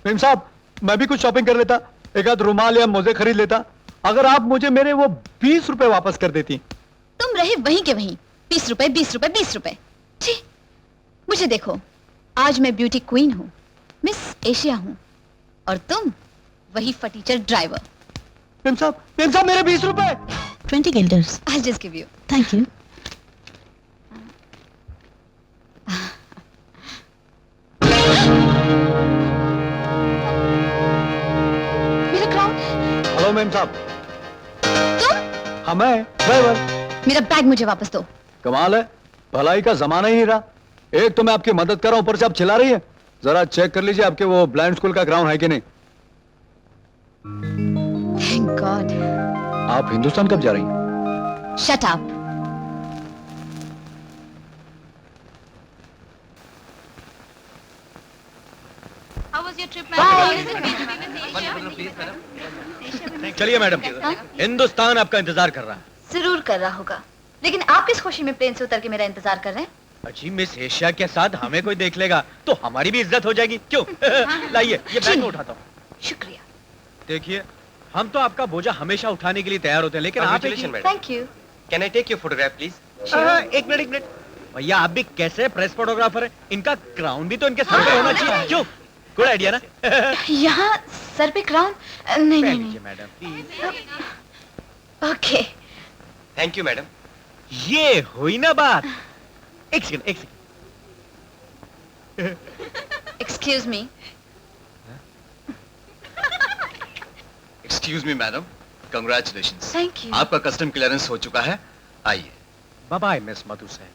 Ma'am साहब, मैं भी कुछ शॉपिंग कर लेता, एक आध रुमाल या मोजे खरीद लेता, अगर आप मुझे मेरे वो 20 रुपए वापस कर देती। तुम रहे वहीं के वहीं, 20 रुपए 20 रुपए 20 रुपए। छी, मुझे देखो, आज मैं ब्यूटी क्वीन हूँ, मिस एशिया हूँ, और तुम वही फटीचर ड्राइवर। मेम साहब मेरे 20 रुपए। 20 guilders. I'll just give you. Thank you. मेरा क्राउन। हेलो मेम साहब। तुम? हाँ मैं ड्राइवर। मेरा बैग मुझे वापस दो। कमाल है, भलाई का जमाना ही नहीं रहा। एक तो मैं आपकी मदद कर रहा हूं, ऊपर से आप चिल्ला रही है। जरा चेक कर लीजिए आपके वो ब्लाइंड स्कूल का ग्राउंड है कि नहीं। Thank God. आप हिंदुस्तान कब जा रही हैं? Shut up. How was your trip, चलिए मैडम, हिंदुस्तान आपका इंतजार कर रहा है। जरूर कर रहा होगा, लेकिन आप किस खुशी में प्लेन से उतर के मेरा इंतजार कर रहे हैं? अजी, मिस एशिया के साथ हमें कोई देख लेगा तो हमारी भी इज्जत हो जाएगी, क्यों? लाइए, ये बैग मैं उठाता हूँ। शुक्रिया। देखिए, हम तो आपका बोझा हमेशा उठाने के लिए तैयार होते हैं, लेकिन आप thank you. Can I take your photograph please? एक मिनट भैया, आप भी कैसे प्रेस फोटोग्राफर है? इनका क्राउन भी तो इनके सर पे होना चाहिए, क्यों? गुड आइडिया ना? यहाँ सर पे क्राउन? नहीं नहीं नहीं। Madam please. Okay. Thank you madam. ये हुई ना बात। एक second. Excuse me. Excuse me madam, congratulations. Thank you. आपका कस्टम क्लियरेंस हो चुका है, आइए। बाय बाय मिस मधु सेन।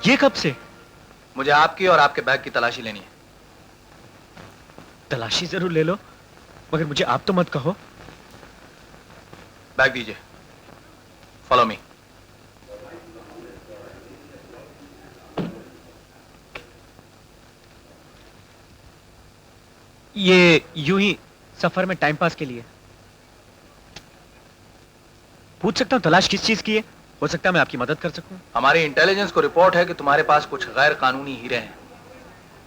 ये कब से? मुझे आपकी और आपके बैग की तलाशी लेनी है। तलाशी जरूर ले लो, मगर मुझे आप तो मत कहो। बैग दीजिए, फॉलो मी। ये यूं ही सफर में टाइम पास के लिए। पूछ सकता हूं तलाश किस चीज की है? हो सकता है मैं आपकी मदद कर सकूं। हमारी इंटेलिजेंस को रिपोर्ट है कि तुम्हारे पास कुछ गैर कानूनी हीरे हैं।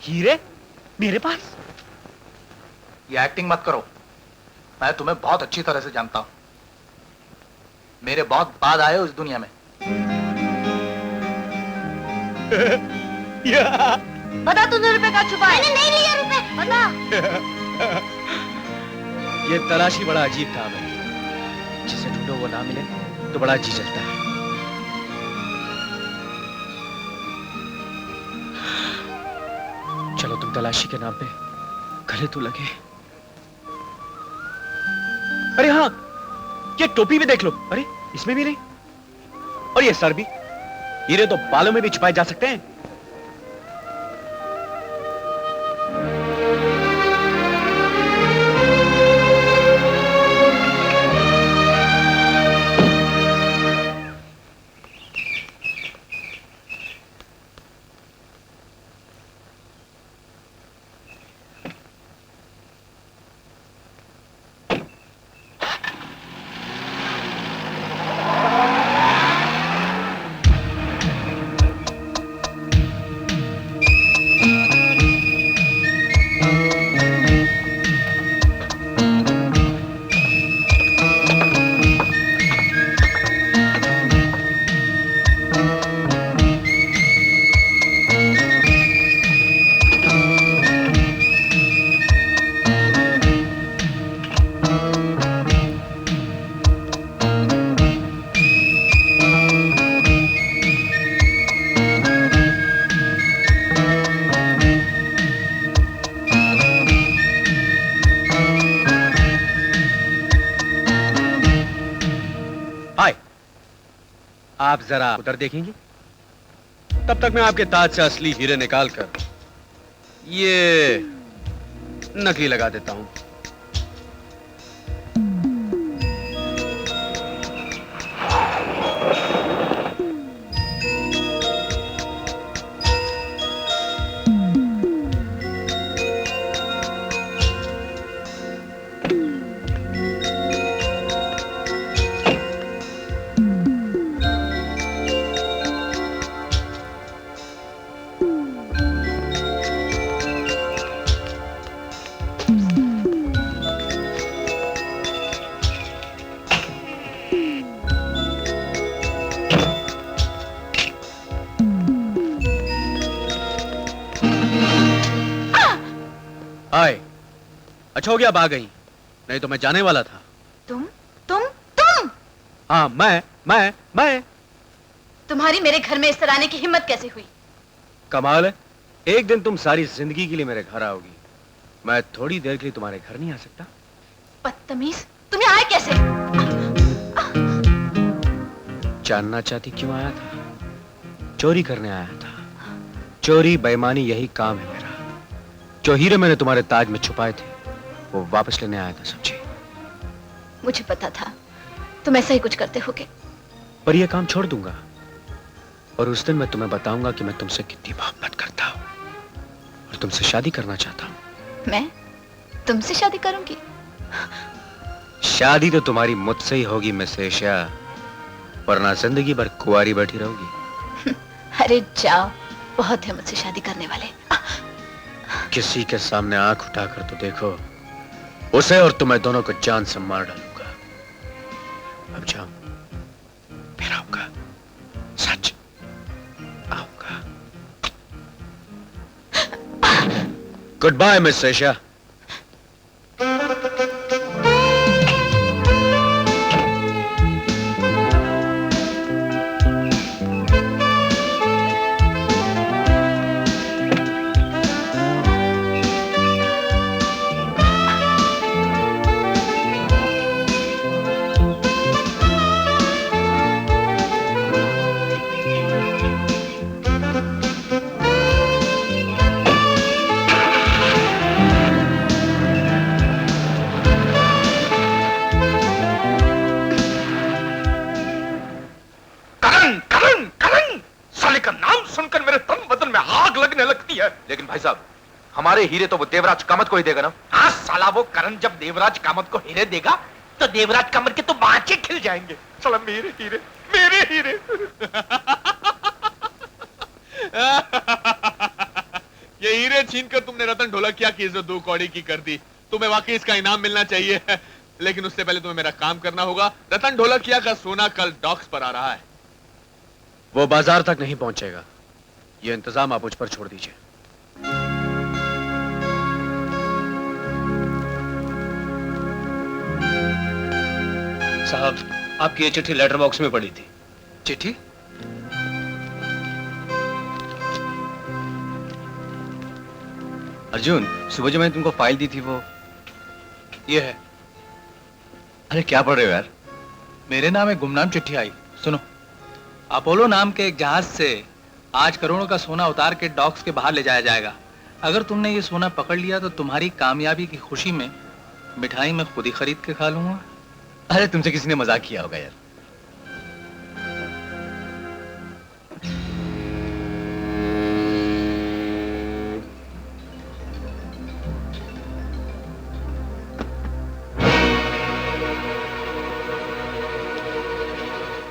हीरे? मेरे पास? ये एक्टिंग मत करो, मैं तुम्हें बहुत अच्छी तरह से जानता हूं। मेरे बहुत बाद आए हो इस दुनिया में। बता तूने रुपए का छुपा है? मैंने नहीं लिया रुपए, बता। ये तलाशी बड़ा अजीब काम है, जिसे ढूंढो वो ना मिले तो बड़ा जी चलता है। चलो तुम तलाशी के नाम पे गले तो लगे। अरे हाँ, ये टोपी भी देख लो। अरे इसमें भी नहीं, और ये सर भी। हीरे तो बालों में भी छुपाए जा सकते हैं। आप जरा उधर देखेंगे? तब तक मैं आपके ताज से असली हीरे निकाल कर ये नकली लगा देता हूं। हाय, अच्छा हो गया अब आ गई, नहीं तो मैं जाने वाला था। तुम हाँ, मैं तुम्हारी मेरे घर में इस तरह आने की हिम्मत कैसे हुई? कमाल है, एक दिन तुम सारी जिंदगी के लिए मेरे घर आओगी, मैं थोड़ी देर के लिए तुम्हारे घर नहीं आ सकता? बदतमीज, तुम्हें आए कैसे? जानना चाहती क्यों आया था? चोरी करने आया था। चोरी बेईमानी यही काम है मेरा। जो हीरे मैंने तुम्हारे ताज में छुपाए थे वो वापस लेने आया था, समझी? मुझे पता था तुम ऐसा ही कुछ करते होगे। पर यह काम छोड़ दूंगा और उस दिन मैं तुम्हें बताऊंगा कि मैं तुमसे कितनी मोहब्बत करता हूं और तुमसे शादी करना चाहता हूं। मैं तुमसे शादी करूंगी? शादी तो तुम्हारी मुझसे ही होगी मिस एशिया, वरना जिंदगी भर कुंवारी बैठी रहोगी। अरे जाओ, बहुत है मुझसे शादी करने वाले। किसी के सामने आंख उठाकर तो देखो, उसे और तुम्हें दोनों को जान से मार डालूंगा। अब जाओ, फिर आऊंगा, सच आऊंगा। Good bye Miss Asia. लेकिन भाई साहब, हमारे हीरे तो वो देवराज कामत को ही देगा ना? हाँ साला, वो करण जब देवराज कामत को हीरे देगा तो देवराज कामत के तो बाँचे खिल जाएंगे। साला मेरे हीरे, मेरे हीरे। ये हीरे छीन कर तुमने रतन ढोलकिया की इज्जत 2 कौड़ी की कर दी। तुम्हें वाकई इसका इनाम मिलना चाहिए, लेकिन उससे पहले तुम्हें मेरा काम करना होगा। रतन ढोलकिया का सोना कल डॉक्स पर आ रहा है। वो बाजार तक नहीं पहुंचेगा, ये इंतजाम आप मुझ पर छोड़ दीजिए। साहब, आपकी ये चिट्ठी लेटर बॉक्स में पड़ी थी। चिट्ठी? अर्जुन, सुबह जो मैंने तुमको फाइल दी थी वो ये है। अरे क्या पढ़ रहे हो यार? मेरे नाम एक गुमनाम चिट्ठी आई, सुनो। अपोलो नाम के एक जहाज से आज करोड़ों का सोना उतार के डॉक्स के बाहर ले जाया जाएगा। अगर तुमने ये सोना पकड़ लिया तो तुम्हारी कामयाबी की खुशी में मिठाई मैं खुद ही खरीद के खा लूंगा। अरे तुमसे किसी ने मजाक किया होगा यार।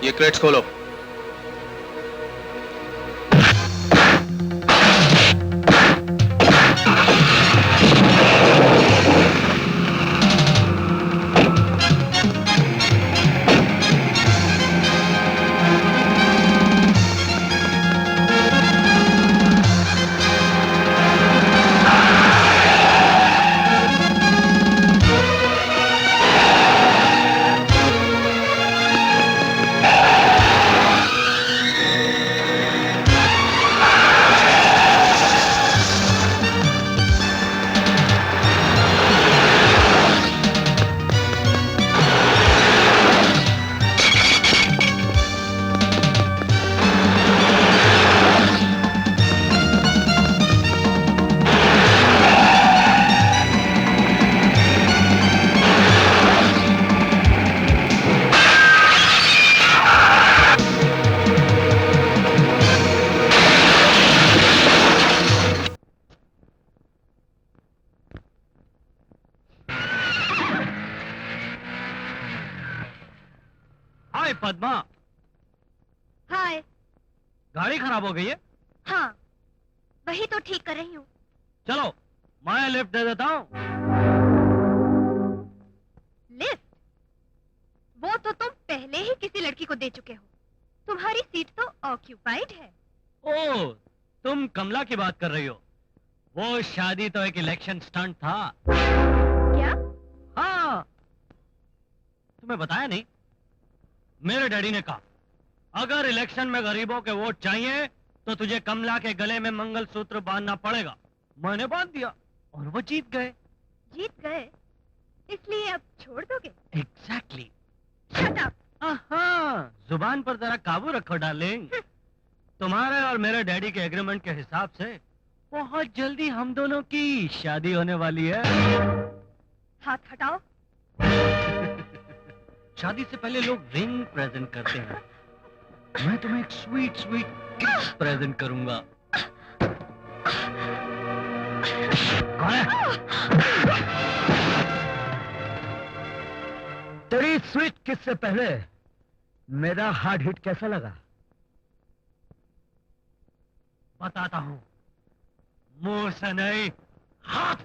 ये क्रेट्स खोलो। पद्मा, हाय। गाड़ी खराब हो गई है? हाँ, वही तो ठीक कर रही हूँ। चलो मैं लिफ्ट दे देता हूँ। लिफ्ट? वो तो तुम पहले ही किसी लड़की को दे चुके हो। तुम्हारी सीट तो ऑक्यूपाइड है। ओ, तुम कमला की बात कर रही हो। वो शादी तो एक इलेक्शन स्टंट था। क्या? हाँ, तुम्हें बताया नहीं? मेरे डैडी ने कहा अगर इलेक्शन में गरीबों के वोट चाहिए तो तुझे कमला के गले में मंगलसूत्र बांधना पड़ेगा। मैंने बांध दिया और वो जीत गए। जीत गए? इसलिए अब छोड़ दोगे? एग्जैक्टली। Shut up! हाँ, जुबान पर जरा काबू रखो डार्लिंग। तुम्हारे और मेरे डैडी के एग्रीमेंट के हिसाब से बहुत जल्दी हम दोनों की शादी होने वाली है। हाथ हटाओ। शादी से पहले लोग रिंग प्रेजेंट करते हैं। मैं तुम्हें एक स्वीट स्वीट किस प्रेजेंट करूंगा। कौन है? तेरी स्वीट किस से पहले मेरा हार्ट हिट कैसा लगा? बताता हूं, मुंह से नहीं, हाथ